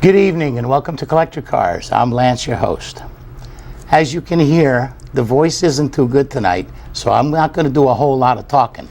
Good evening and welcome to Collector Cars. I'm Lance, your host. As you can hear, the voice isn't too good tonight, so I'm not going to do a whole lot of talking.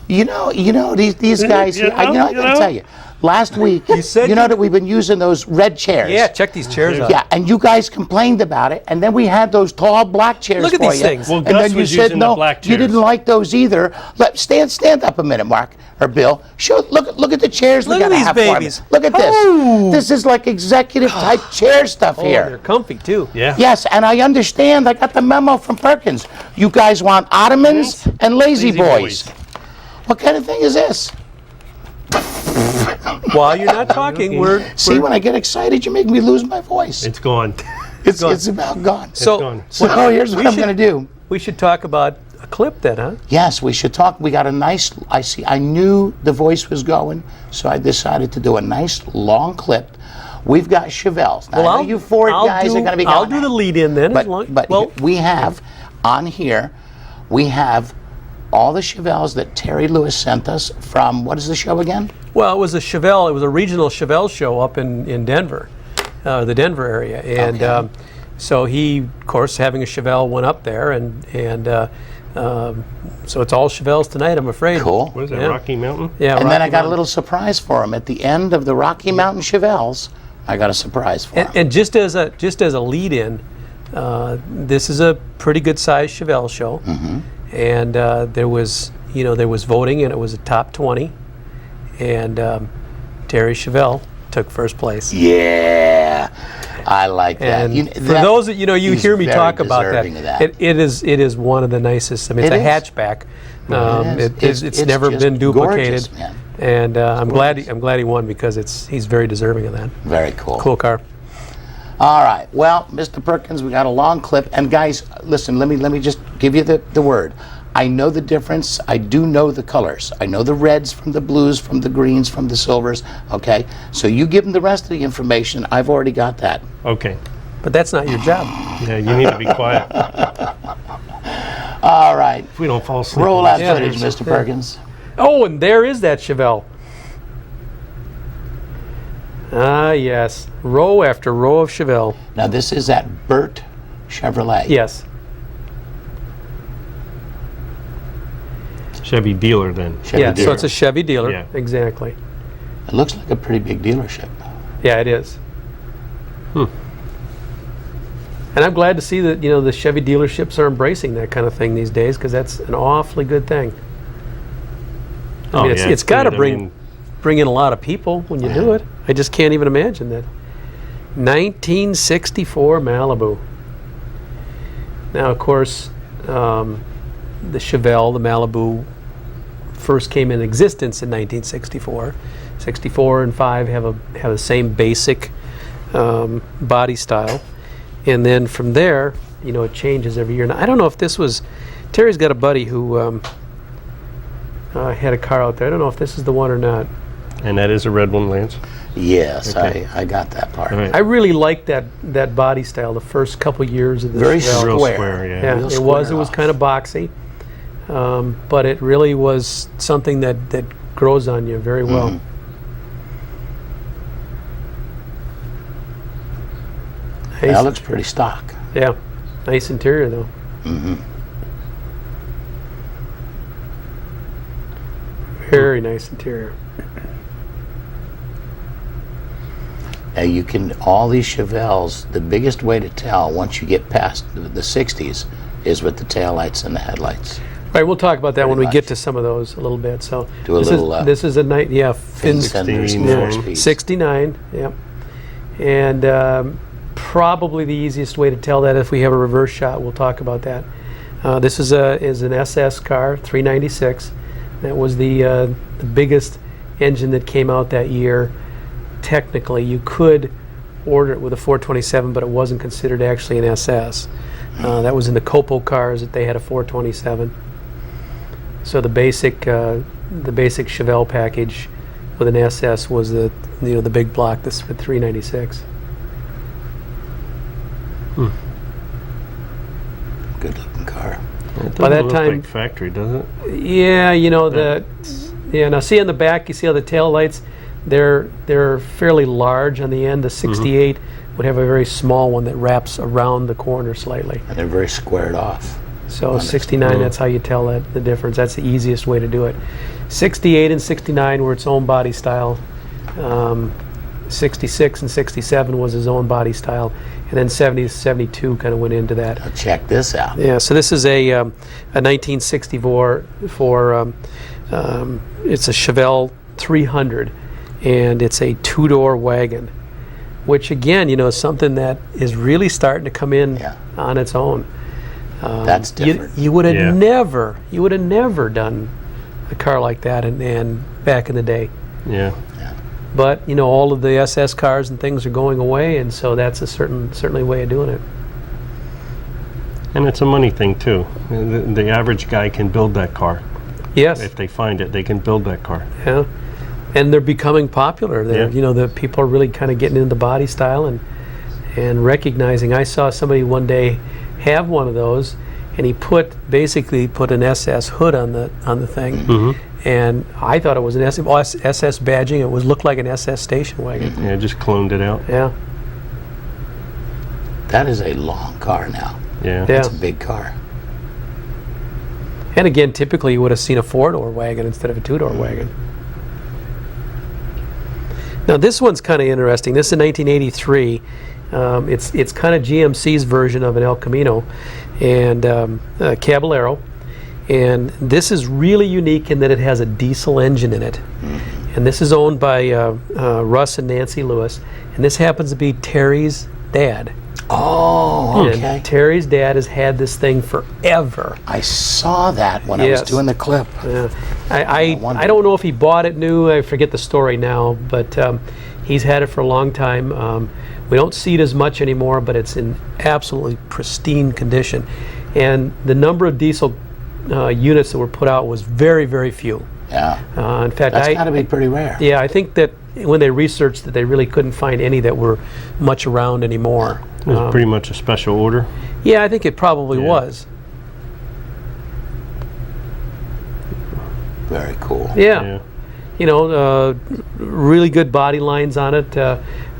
You know these guys here, I gotta tell you, last week, you know that we've been using those red chairs. Yeah, check these chairs out. Yeah, and you guys complained about it, and then we had those tall black chairs Look at for these you. things. Well, And Gus then you was said using the no, black you didn't chairs. like those either. Stand up a minute, Mark or Bill. Look at the chairs we Look at gotta these have babies. for me. Look at this. This is like executive type chair stuff Oh, here. they're comfy too. Yeah. Yes, and I understand. I got the memo from Perkins. You guys want ottomans and lazy boys. What kind of thing is this? While you're not talking, See, when I get excited, you make me lose my voice. It's gone. It's about gone. gone. So here's what I'm going to do. we should talk about a clip then, huh? Yes, we should talk. We got a nice, I knew the voice was going, so I decided to do a nice long clip. We've got Chevelles. Now, I know you Ford guys are going to be going. I'll do the lead in then. But we have, on here, we have all the Chevelles that Terry Lewis sent us from, what is the show again? Well, it was a Chevelle. It was a regional Chevelle show up in Denver, the Denver area, and Okay. so he, of course, having a Chevelle, went up there, and so it's all Chevelles tonight, I'm afraid. Cool. What is that, Yeah. Rocky Mountain? Yeah. And then I Rocky got a Mountain. little surprise for him. At the end of the Rocky Mountain Chevelles, I got a surprise for him. And just as a lead-in, this is a pretty good-sized Chevelle show, and there was voting, and it was a top 20, and Terry Chevelle took first place. Yeah, I like that. And for those that you he's hear me very talk about deserving that, of that. it is one of the nicest. I mean, It it's a is. hatchback. It is. It's It's never just been duplicated, gorgeous, man. and I'm glad gorgeous. he won because he's very deserving of that. Very cool. Cool car. All right. Well, Mr. Perkins, we got a long clip. And guys, listen, let me just give you the word. I know the difference. I do know the colors. I know the reds from the blues, from the greens, from the silvers. Okay? So you give them the rest of the information. I've already got that. Okay. But that's not your job. Yeah, you need to be quiet. All right. If we don't fall asleep. Roll that Yeah. footage, Mr. Perkins. Oh, and there is that Chevelle. Ah, yes. Row after row of Chevelle. Now, this is at Burt Chevrolet. Yes. Chevy dealer then. Chevy Yeah, so dealer. it's a Chevy dealer. Yeah. Exactly. It looks like a pretty big dealership. Yeah, it is. And I'm glad to see that the Chevy dealerships are embracing that kind of thing these days, because that's an awfully good thing. I mean, it's got to good. I bring mean, bring in a lot of people when you do it. I just can't even imagine that. 1964 Malibu. Now, of course, the Chevelle, the Malibu, first came in existence in 1964. 64 and 5 have the same basic body style, and then from there, it changes every year. Now, I don't know if this was Terry's got a buddy who had a car out there. I don't know if this is the one or not. and that is a red one, Lance. Yes, Okay. I got that part. All right. I really liked that body style the first couple years of the Very Chevelle. Real square. square, yeah. Yeah, Real it was square off. kind of boxy, but it really was something that grows on you very well. Mm-hmm. Nice, That looks pretty stock. yeah, nice interior though. Very nice interior. Now you can, all these Chevelles, the biggest way to tell once you get past the 60s is with the taillights and the headlights. Right, we'll talk about that when Pretty we get much. to some of those a little bit. So Do a this little, is this is a night, yeah, Finn's Fenders and 69. four-speeds. 69, yep. And probably the easiest way to tell that, if we have a reverse shot, we'll talk about that. This is an SS car, 396. That was the biggest engine that came out that year. Technically, you could order it with a 427, but it wasn't considered actually an SS. That was in the Copo cars that they had a 427. So the basic Chevelle package with an SS was the big block, this with 396. Good looking car. It By doesn't that look time- like factory, does it? Yeah, Yeah, now see on the back, you see how the tail lights, they're fairly large on the end. The 68 would have a very small one that wraps around the corner slightly. And they're very squared off. So 69, that's how you tell that the difference. That's the easiest way to do it. 68 and 69 were its own body style. 66 and 67 was his own body style. And then 70 to 72 kind of went into that. Now check this out. Yeah, so this is a 1964 it's a Chevelle 300, and it's a two-door wagon, which again, is something that is really starting to come in Yeah. on its own. That's different. You would have Yeah. never done a car like that and back in the day. Yeah. But all of the SS cars and things are going away, and so that's a certainly way of doing it. And it's a money thing too. The average guy can build that car. Yes. If they find it, they can build that car. Yeah, and they're becoming popular. They're, Yeah. the people are really kind of getting into the body style and recognizing. I saw somebody one day have one of those, and he basically put an SS hood on the thing, and I thought it was an SS badging. It looked like an SS station wagon. Yeah, just cloned it out. Yeah, That is a long car now. Yeah. yeah. It's a big car. And again, typically you would have seen a four-door wagon instead of a two-door wagon. Now this one's kind of interesting. This is 1983. It's kind of GMC's version of an El Camino and a Caballero. And this is really unique in that it has a diesel engine in it. And this is owned by Russ and Nancy Lewis. And this happens to be Terry's dad. Oh, okay. And Terry's dad has had this thing forever. I saw that when I was Yes. doing the clip. Yeah. I wonder. don't know if he bought it new. I forget the story now, but he's had it for a long time. We don't see it as much anymore, but it's in absolutely pristine condition. And the number of diesel units that were put out was very, very few. Yeah. In fact, That's got to be pretty rare. yeah, I think that when they researched that, they really couldn't find any that were much around anymore. It was pretty much a special order. Yeah, I think it probably Yeah. was. Very cool. Yeah. Really good body lines on it.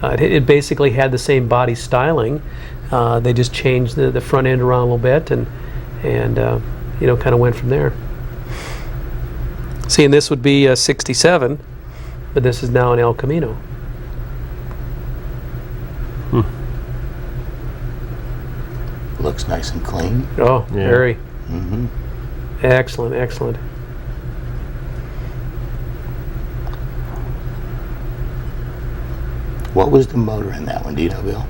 It basically had the same body styling. They just changed the front end around a little bit and kind of went from there. See, and this would be a 67, but this is now an El Camino. Looks nice and clean. Oh, Yeah. very. Mm-hmm. Excellent, excellent. What was the motor in that one? Do you know, Bill?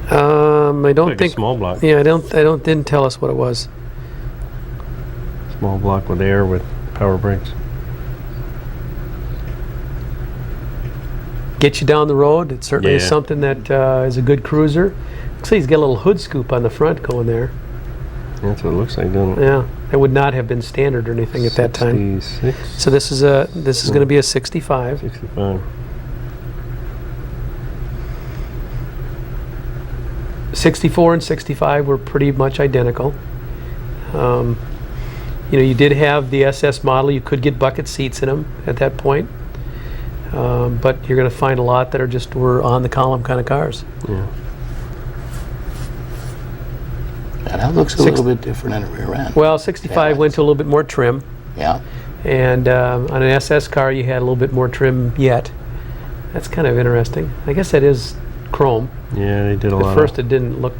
I don't Like think. a small block. Yeah, didn't tell us what it was. Small block with air with power brakes. Get you down the road. It certainly is Yeah. something that is a good cruiser. Looks like he's got a little hood scoop on the front going there. That's what it looks like, doesn't it? Yeah, that would not have been standard or anything at that time. 66, So this is going to be a 65. 65. 64 and 65 were pretty much identical. You did have the SS model. You could get bucket seats in them at that point. But you're going to find a lot that were on the column kind of cars. Yeah. Yeah, that looks a little bit different in the rear end. Well, 65 went to a little bit more trim. Yeah. And on an SS car, you had a little bit more trim yet. That's kind of interesting. I guess that is chrome. Yeah, they did a At lot first, of it didn't look.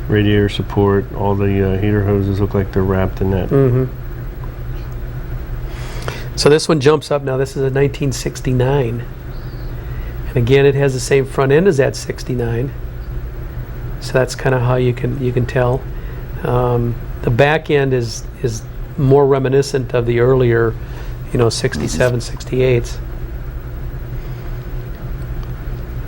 radiator support. All the heater hoses look like they're wrapped in that. So this one jumps up now. This is a 1969, and again, it has the same front end as that 69. So that's kind of how you can tell. The back end is more reminiscent of the earlier, 67, 68s.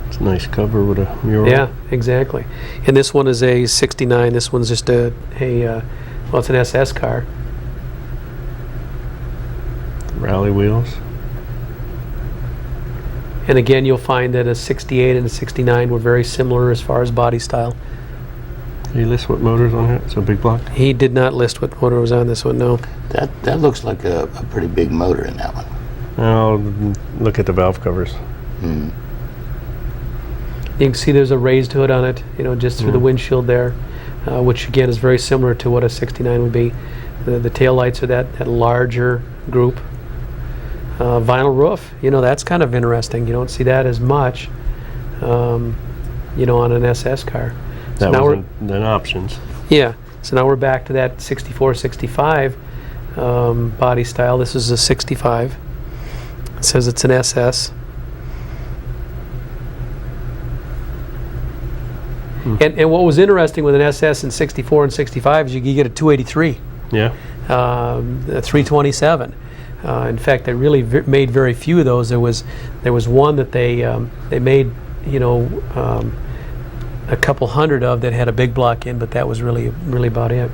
It's a nice cover with a mural. Yeah, exactly. And this one is a 69. This one's just well, it's an SS car. Rally wheels. And again, you'll find that a 68 and a 69 were very similar as far as body style. Did he list what motor's on it? It's a big block. He did not list what motor was on this one, no. That looks like a pretty big motor in that one. I'll look at the valve covers. Hmm. You can see there's a raised hood on it, just through the windshield there, which again is very similar to what a 69 would be. The tail lights are that larger group. Vinyl roof, that's kind of interesting. You don't see that as much, on an SS car. That now was in options. Yeah, so now we're back to that 64, 65 body style. This is a 65. It says it's an SS. And what was interesting with an SS in 64 and 65 is you get a 283, Yeah. a 327. In fact, they really made very few of those. There was one that they made, a couple hundred of that had a big block in, but that was really about it.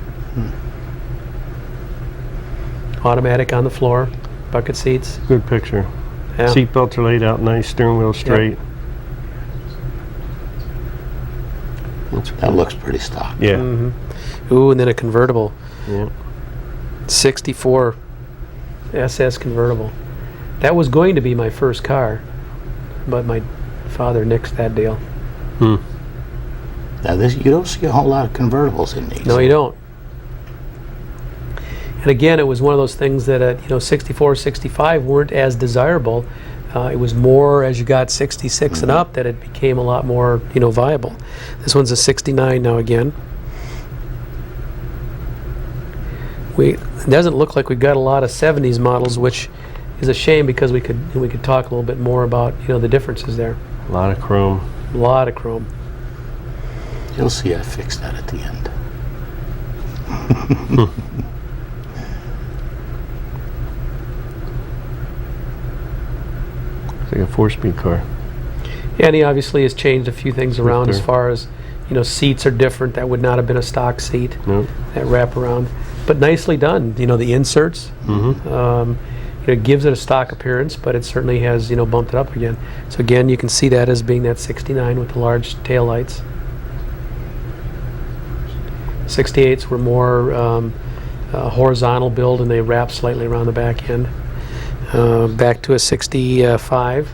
Automatic on the floor, bucket seats. Good picture. Yeah. Seat belts are laid out nice, steering wheel straight. That looks pretty stock. Yeah. Ooh, and then a convertible. Yeah. 64 SS convertible. That was going to be my first car, but my father nixed that deal. Now you don't see a whole lot of convertibles in these. No, you don't. And again, it was one of those things that 64, 65 weren't as desirable. It was more as you got 66 and up that it became a lot more viable. This one's a 69 now again. It doesn't look like we've got a lot of 70s models, which is a shame because we could talk a little bit more about the differences there. A lot of chrome. A lot of chrome. You'll see I fixed that at the end. It's like a 4-speed car. Yeah, and he obviously has changed a few things around as far as seats are different. That would not have been a stock seat. Nope. That wrap around, but nicely done. The inserts. It gives it a stock appearance, but it certainly has bumped it up again. So again, you can see that as being that 69 with the large tail lights. 68s were more horizontal build, and they wrap slightly around the back end. Back to a 65.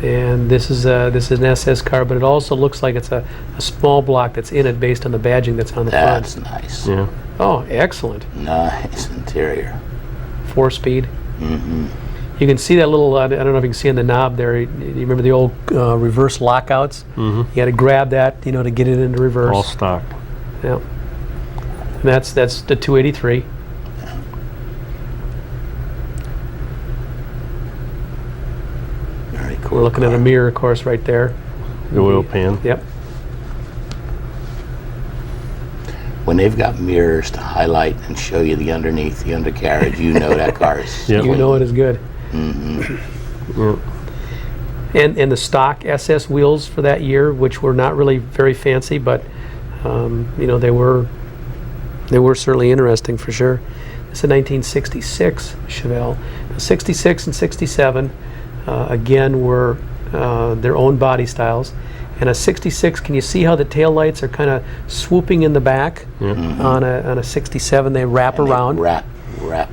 And this is an SS car, but it also looks like it's a small block that's in it based on the badging that's on the That's front. nice. Yeah. Oh, excellent. Nice interior. 4-speed. You can see that little, I don't know if you can see on the knob there, you remember the old reverse lockouts? You got to grab that, to get it into reverse. All stock. Yeah. And that's the 283. Very cool. We're looking at a mirror, of course, right there. The oil pan. Yep. When they've got mirrors to highlight and show you the underneath, the undercarriage, that car is Yep. You know it is good. Yeah. And the stock SS wheels for that year, which were not really very fancy, but they were certainly interesting for sure. It's a 1966 Chevelle. 66 and 67 again were their own body styles. And a 66, can you see how the tail lights are kind of swooping in the back? On a 67, they wrap around. Wrap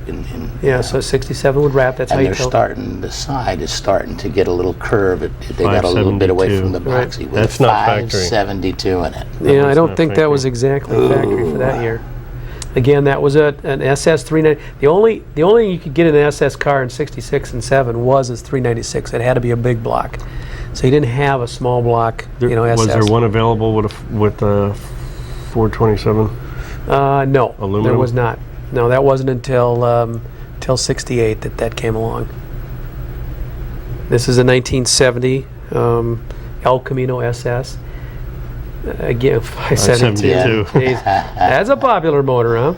in. Yeah, so a 67 would wrap. That's how And you they're tell. the side is starting to get a little curve. They got a little bit away from the 572. boxy. With That's a not factory. 572 in it. Yeah, I don't not think that was factory. exactly factory for that year. Again, that was an SS 390. The only thing you could get in an SS car in 66 and 7 was this 396. It had to be a big block. So you didn't have a small block, SS. Was there one available with a 427? No, there Aluminum? was not. No, that wasn't until 68 that came along. This is a 1970 El Camino SS. Again, 572. 572. Jeez. That's a popular motor, huh?